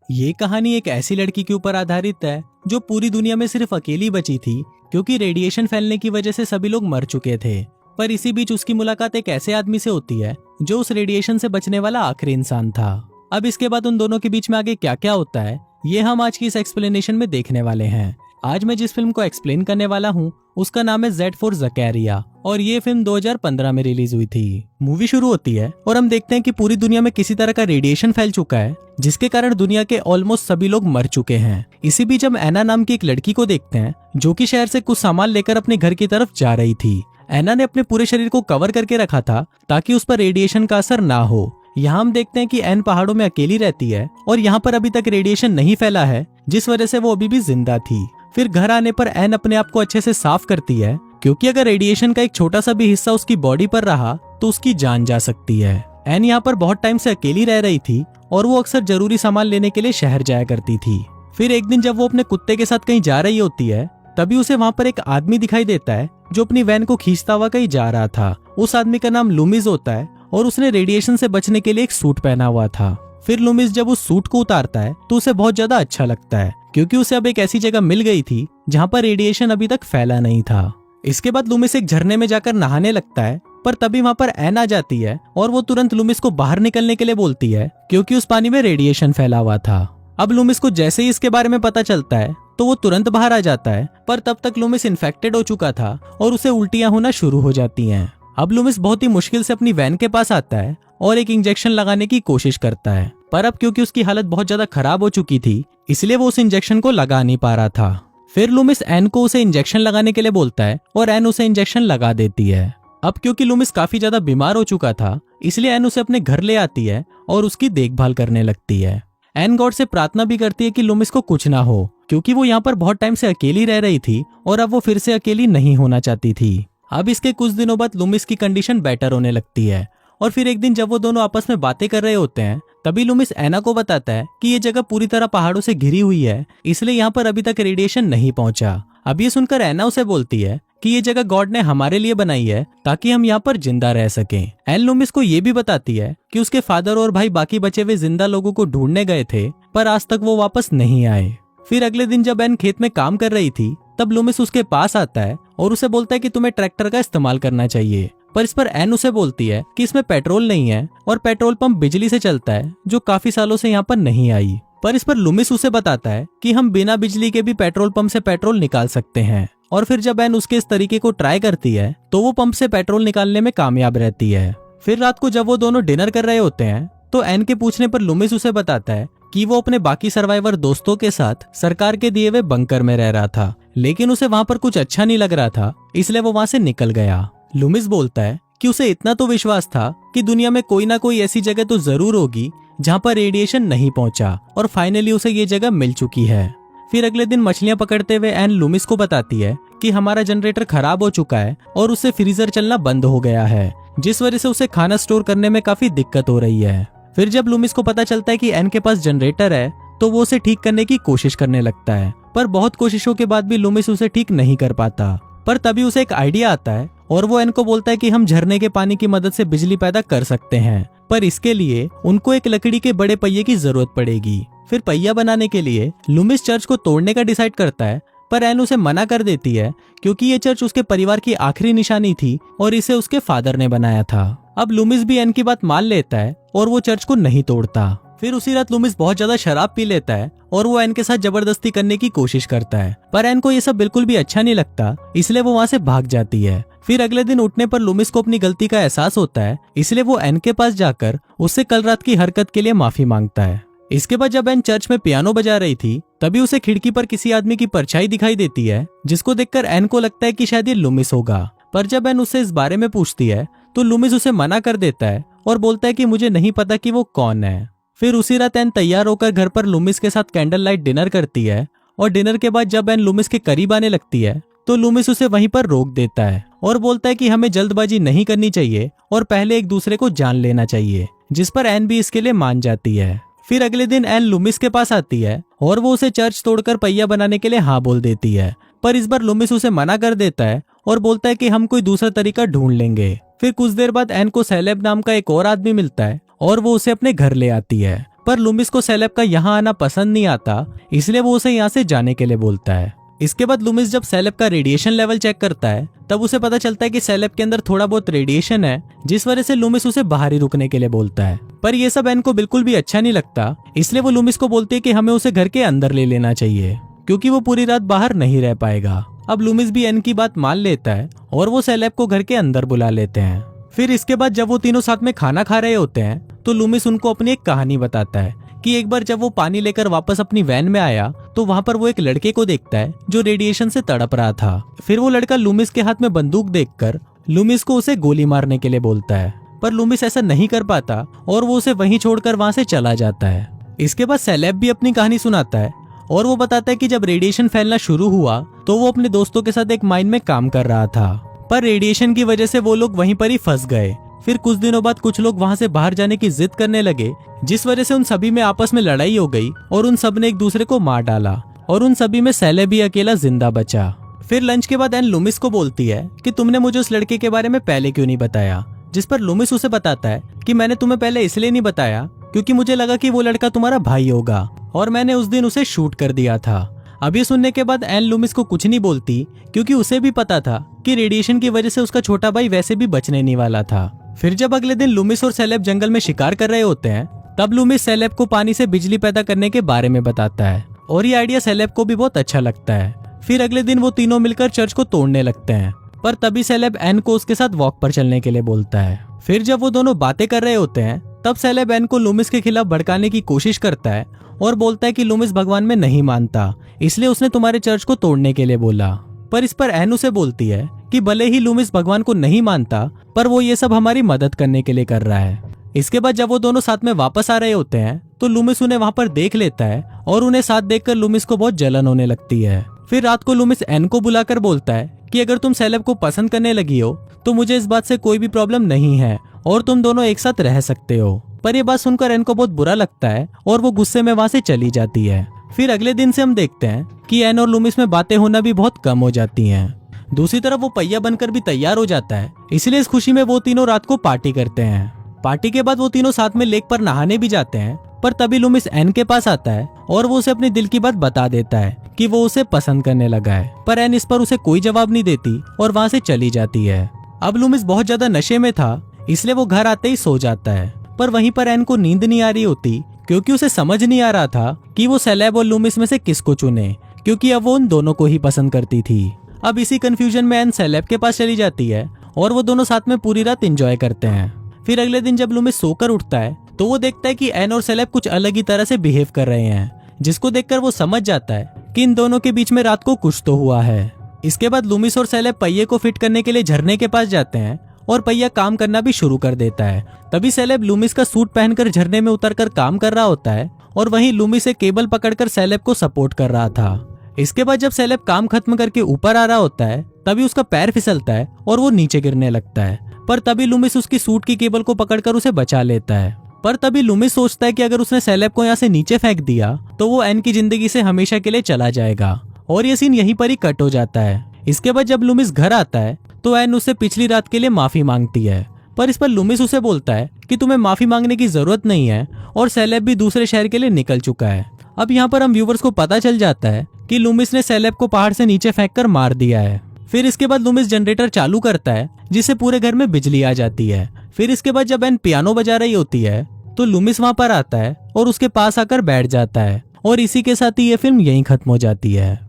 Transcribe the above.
ये कहानी एक ऐसी लड़की के ऊपर आधारित है जो पूरी दुनिया में सिर्फ अकेली बची थी क्योंकि रेडिएशन फैलने की वजह से सभी लोग मर चुके थे। पर इसी बीच उसकी मुलाकात एक ऐसे आदमी से होती है जो उस रेडिएशन से बचने वाला आखिरी इंसान था। अब इसके बाद उन दोनों के बीच में आगे क्या क्या होता है ये हम आज की इस एक्सप्लेनेशन में देखने वाले हैं। आज मैं जिस फिल्म को एक्सप्लेन करने वाला हूँ उसका नाम है Z for Zaccaria और ये फिल्म 2015 में रिलीज हुई थी। मूवी शुरू होती है और हम देखते हैं कि पूरी दुनिया में किसी तरह का रेडिएशन फैल चुका है जिसके कारण दुनिया के ऑलमोस्ट सभी लोग मर चुके हैं। इसी बीच हम एना नाम की एक लड़की को देखते हैं जो कि शहर से कुछ सामान लेकर अपने घर की तरफ जा रही थी। एना ने अपने पूरे शरीर को कवर करके रखा था ताकि उस पर रेडिएशन का असर ना हो। यहाँ हम देखते हैं कि एन पहाड़ों में अकेली रहती है और यहाँ पर अभी तक रेडिएशन नहीं फैला है जिस वजह से वो अभी भी जिंदा थी। फिर घर आने पर एन अपने आप को अच्छे से साफ करती है क्योंकि अगर रेडिएशन का एक छोटा सा भी हिस्सा उसकी बॉडी पर रहा तो उसकी जान जा सकती है। एन यहाँ पर बहुत टाइम से अकेली रह रही थी और वो अक्सर जरूरी सामान लेने के लिए शहर जाया करती थी। फिर एक दिन जब वो अपने कुत्ते के साथ कहीं जा रही होती है तभी उसे वहाँ पर एक आदमी दिखाई देता है जो अपनी वैन को खींचता हुआ कहीं जा रहा था। उस आदमी का नाम लूमिस होता है और उसने रेडिएशन से बचने के लिए एक सूट पहना हुआ था। फिर लूमिस जब उस सूट को उतारता है तो उसे बहुत ज्यादा अच्छा लगता है क्योंकि उसे अब एक ऐसी जगह मिल गई थी जहाँ पर रेडिएशन अभी तक फैला नहीं था। इसके बाद लूमिस एक झरने में जाकर नहाने लगता है पर तभी वहाँ पर एन आ जाती है और वो तुरंत लूमिस को बाहर निकलने के लिए बोलती है क्योंकि उस पानी में रेडिएशन फैला हुआ था। अब लूमिस को जैसे ही इसके बारे में पता चलता है तो वो तुरंत बाहर आ जाता है पर तब तक लूमिस इन्फेक्टेड हो चुका था और उसे उल्टियां होना शुरू हो जाती हैं। अब लूमिस बहुत ही मुश्किल से अपनी वैन के पास आता है और एक इंजेक्शन लगाने की कोशिश करता है पर अब क्योंकि उसकी हालत बहुत ज्यादा खराब हो चुकी थी इसलिए वो उस इंजेक्शन को लगा नहीं पा रहा था। फिर लूमिस एन को उसे इंजेक्शन लगाने के लिए बोलता है और एन उसे इंजेक्शन लगा देती है। अब क्योंकि लूमिस काफी ज्यादा बीमार हो चुका था इसलिए एन उसे अपने घर ले आती है और उसकी देखभाल करने लगती है। एन गॉड से प्रार्थना भी करती है कि लूमिस को कुछ ना हो क्योंकि वो यहाँ पर बहुत टाइम से अकेली रह रही थी और अब वो फिर से अकेली नहीं होना चाहती थी। अब इसके कुछ दिनों बाद लूमिस की कंडीशन बेटर होने लगती है और फिर एक दिन जब वो दोनों आपस में बातें कर रहे होते हैं तभी लूमिस एना को बताता है कि ये जगह पूरी तरह पहाड़ों से घिरी हुई है इसलिए यहाँ पर अभी तक रेडिएशन नहीं पहुंचा। अब ये सुनकर एना उसे बोलती है कि ये जगह गॉड ने हमारे लिए बनाई है ताकि हम यहाँ पर जिंदा रह सकें। एन लूमिस को ये भी बताती है कि उसके फादर और भाई बाकी बचे हुए जिंदा लोगों को ढूंढने गए थे पर आज तक वो वापस नहीं आए। फिर अगले दिन जब एन खेत में काम कर रही थी तब लूमिस उसके पास आता है और उसे बोलता है कि तुम्हें ट्रैक्टर का इस्तेमाल करना चाहिए। पर इस पर एन उसे बोलती है कि इसमें पेट्रोल नहीं है और पेट्रोल पंप बिजली से चलता है जो काफी सालों से यहाँ पर नहीं आई। पर इस पर लूमिस उसे बताता है कि हम बिना बिजली के भी पेट्रोल पंप से पेट्रोल निकाल सकते हैं। और फिर जब एन उसके इस तरीके को ट्राई करती है तो वो पंप से पेट्रोल निकालने में कामयाब रहती है। फिर रात को जब वो दोनों डिनर कर रहे होते हैं तो एन के पूछने पर लूमिस उसे बताता है कि वो अपने बाकी सर्वाइवर दोस्तों के साथ सरकार के दिए हुए बंकर में रह रहा था लेकिन उसे वहाँ पर कुछ अच्छा नहीं लग रहा था इसलिए वो वहाँ से निकल गया। लूमिस बोलता है कि उसे इतना तो विश्वास था कि दुनिया में कोई ना कोई ऐसी जगह तो जरूर होगी जहाँ पर रेडिएशन नहीं पहुंचा और फाइनली उसे ये जगह मिल चुकी है। फिर अगले दिन मछलियां पकड़ते हुए एन लूमिस को बताती है कि हमारा जनरेटर खराब हो चुका है और उससे फ्रीजर चलना बंद हो गया है जिस वजह से उसे खाना स्टोर करने में काफी दिक्कत हो रही है। फिर जब लूमिस को पता चलता है कि एन के पास जनरेटर है तो वो उसे ठीक करने की कोशिश करने लगता है पर बहुत कोशिशों के बाद भी लूमिस उसे ठीक नहीं कर पाता। पर तभी उसे एक आइडिया आता है और वो एन को बोलता है कि हम झरने के पानी की मदद से बिजली पैदा कर सकते हैं पर इसके लिए उनको एक लकड़ी के बड़े पहिए की जरूरत पड़ेगी। फिर पहिया बनाने के लिए लूमिस चर्च को तोड़ने का डिसाइड करता है पर एन उसे मना कर देती है क्योंकि ये चर्च उसके परिवार की आखिरी निशानी थी और इसे उसके फादर ने बनाया था। अब लूमिस भी एन की बात मान लेता है और वो चर्च को नहीं तोड़ता। फिर उसी रात लूमिस बहुत ज्यादा शराब पी लेता है और वो एन के साथ जबरदस्ती करने की कोशिश करता है पर एन को ये सब बिल्कुल भी अच्छा नहीं लगता इसलिए वो वहाँ से भाग जाती है। फिर अगले दिन उठने पर लूमिस को अपनी गलती का एहसास होता है इसलिए वो एन के पास जाकर उससे कल रात की हरकत के लिए माफी मांगता है। इसके बाद जब एन चर्च में पियानो बजा रही थी तभी उसे खिड़की पर किसी आदमी की परछाई दिखाई देती है जिसको देखकर एन को लगता है कि शायद ये लूमिस होगा। पर जब एन उससे इस बारे में पूछती है तो लूमिस उसे मना कर देता है और बोलता है कि मुझे नहीं पता कि वो कौन है। फिर उसी रात एन तैयार होकर घर पर लूमिस के साथ कैंडल लाइट डिनर करती है और डिनर के बाद जब एन लूमिस के करीब आने लगती है तो लूमिस उसे वहीं पर रोक देता है और बोलता है कि हमें जल्दबाजी नहीं करनी चाहिए और पहले एक दूसरे को जान लेना चाहिए जिस पर एन भी इसके लिए मान जाती है। फिर अगले दिन एन लूमिस के पास आती है और वो उसे चर्च तोड़कर पहिया बनाने के लिए हाँ बोल देती है पर इस बार लूमिस उसे मना कर देता है और बोलता है कि हम कोई दूसरा तरीका ढूंढ लेंगे। फिर कुछ देर बाद एन को सेलेब नाम का एक और आदमी मिलता है और वो उसे अपने घर ले आती है। पर लूमिस को सेलेब का यहाँ आना पसंद नहीं आता, इसलिए वो उसे यहाँ से जाने के लिए बोलता है। इसके बाद लूमिस जब सेलेब का रेडिएशन लेवल चेक करता है तब उसे पता चलता है कि सेलेब के अंदर थोड़ा बहुत रेडिएशन है, जिस वजह से लूमिस उसे बाहर ही रुकने के लिए बोलता है। पर ये सब एन को बिल्कुल भी अच्छा नहीं लगता, इसलिए वो लूमिस को बोलती है कि हमें उसे घर के अंदर ले लेना चाहिए क्योंकि वो पूरी रात बाहर नहीं रह पाएगा। अब लूमिस भी एन की बात मान लेता है और वो सेलेब को घर के अंदर बुला लेते हैं। फिर इसके बाद जब वो तीनों साथ में खाना खा रहे होते हैं तो लूमिस उनको अपनी एक कहानी बताता है कि एक बार जब वो पानी लेकर वापस अपनी वैन में आया तो वहाँ पर वो एक लड़के को देखता है जो रेडिएशन से तड़प रहा था। फिर वो लड़का लूमिस के हाथ में बंदूक देखकर लूमिस को उसे गोली मारने के लिए बोलता है, पर लूमिस ऐसा नहीं कर पाता और वो उसे वहीं छोड़कर वहाँ से चला जाता है। इसके बाद सेलेब भी अपनी कहानी सुनाता है और वो बताता है कि जब रेडिएशन फैलना शुरू हुआ तो वो अपने दोस्तों के साथ एक माइन में काम कर रहा था, पर रेडिएशन की वजह से वो लोग वहीं पर ही फंस गए। फिर कुछ दिनों बाद कुछ लोग वहां से बाहर जाने की जिद करने लगे, जिस वजह से उन सभी में आपस में लड़ाई हो गई और उन सब ने एक दूसरे को मार डाला और उन सभी में सेलेब भी अकेला जिंदा बचा। फिर लंच के बाद एन लूमिस को बोलती है कि तुमने मुझे उस लड़के के बारे में पहले क्यों नहीं बताया, जिस पर लूमिस उसे बताता है कि मैंने तुम्हें पहले इसलिए नहीं बताया क्योंकि मुझे लगा कि वो लड़का तुम्हारा भाई होगा और मैंने उस दिन उसे शूट कर दिया था। अब ये सुनने के बाद एन लूमिस को कुछ नहीं बोलती क्योंकि उसे भी पता था कि रेडिएशन की वजह से उसका छोटा भाई वैसे भी बचने नहीं वाला था। फिर जब अगले दिन लूमिस और सेलेब जंगल में शिकार कर रहे होते हैं तब लूमिस सेलेब को पानी से बिजली पैदा करने के बारे में बताता है और ये आइडिया सेलेब को भी बहुत अच्छा लगता है। फिर अगले दिन वो तीनों मिलकर चर्च को तोड़ने लगते हैं, पर तभी सेलेब एन को उसके साथ वॉक पर चलने के लिए बोलता है। फिर जब वो दोनों बातें कर रहे होते हैं तब सेलेब एन को लूमिस के खिलाफ भड़काने की कोशिश करता है और बोलता है कि लूमिस भगवान में नहीं मानता, इसलिए उसने तुम्हारे चर्च को तोड़ने के लिए बोला। पर इस पर एन उसे बोलती है कि भले ही लूमिस भगवान को नहीं मानता पर वो ये सब हमारी मदद करने के लिए कर रहा है। इसके बाद जब वो दोनों साथ में वापस आ रहे होते हैं तो लूमिस उन्हें वहां पर देख लेता है और उन्हें साथ देखकर लूमिस को बहुत जलन होने लगती है। फिर रात को लूमिस एन को बुलाकर बोलता है कि अगर तुम सेलेब को पसंद करने लगी हो तो मुझे इस बात से कोई भी प्रॉब्लम नहीं है और तुम दोनों एक साथ रह सकते हो। पर ये बात सुनकर एन को बहुत बुरा लगता है और वो गुस्से में वहां से चली जाती है। फिर अगले दिन से हम देखते हैं कि एन और लूमिस में बातें होना भी बहुत कम हो जाती हैं। दूसरी तरफ वो पहिया बनकर भी तैयार हो जाता है, इसलिए इस खुशी में वो तीनों रात को पार्टी करते हैं। पार्टी के बाद वो तीनों साथ में लेक पर नहाने भी जाते हैं, पर तभी लूमिस एन के पास आता है और वो उसे अपने दिल की बात बता देता है कि वो उसे पसंद करने लगा है। पर एन इस पर उसे कोई जवाब नहीं देती और वहाँ से चली जाती है। अब लूमिस बहुत ज्यादा नशे में था, इसलिए वो घर आते ही सो जाता है, पर वहीं पर एन को नींद नहीं आ रही होती क्योंकि उसे समझ नहीं आ रहा था कि वो सेलेब और लूमिस में से किसको चुने, क्योंकि अब वो उन दोनों को ही पसंद करती थी। अब इसी कंफ्यूजन में एन सेलेब के पास चली जाती है और वो दोनों साथ में पूरी रात एंजॉय करते हैं। फिर अगले दिन जब लूमिस सोकर उठता है तो वो देखता है कि एन और सेलेब कुछ अलग ही तरह से बिहेव कर रहे हैं, जिसको देखकर वो समझ जाता है कि इन दोनों के बीच में रात को कुछ तो हुआ है। इसके बाद लूमिस और सेलेब पहिए को फिट करने के लिए झरने के पास जाते हैं और पहिया काम करना भी शुरू कर देता है। तभी सेलेब लूमिस का सूट पहनकर झरने में उतरकर काम कर रहा होता है और वहीं लूमिस एक केबल पकड़कर सेलेब को सपोर्ट कर रहा था। इसके बाद जब सेलेब काम खत्म करके ऊपर आ रहा होता है तभी उसका पैर फिसलता है और वो नीचे गिरने लगता है, पर तभी लूमिस उसकी सूट की केबल को पकड़कर उसे बचा लेता है। पर तभी लूमिस सोचता है कि अगर उसने सेलेब को यहाँ से नीचे फेंक दिया तो वो एन की जिंदगी से हमेशा के लिए चला जाएगा और ये सीन यहीं पर ही कट हो जाता है। इसके बाद जब लूमिस घर आता है तो एन उससे पिछली रात के लिए माफी मांगती है, पर इस पर लूमिस उसे बोलता है कि तुम्हें माफी मांगने की जरूरत नहीं है और सेलेब भी दूसरे शहर के लिए निकल चुका है। अब यहाँ पर हम व्यूवर्स को पता चल जाता है कि लूमिस ने सेलेब को पहाड़ से नीचे फेंककर मार दिया है। फिर इसके बाद लूमिस जनरेटर चालू करता है जिससे पूरे घर में बिजली आ जाती है। फिर इसके बाद जब एन पियानो बजा रही होती है तो लूमिस वहां पर आता है और उसके पास आकर बैठ जाता है और इसी के साथ ही ये फिल्म यहीं खत्म हो जाती है।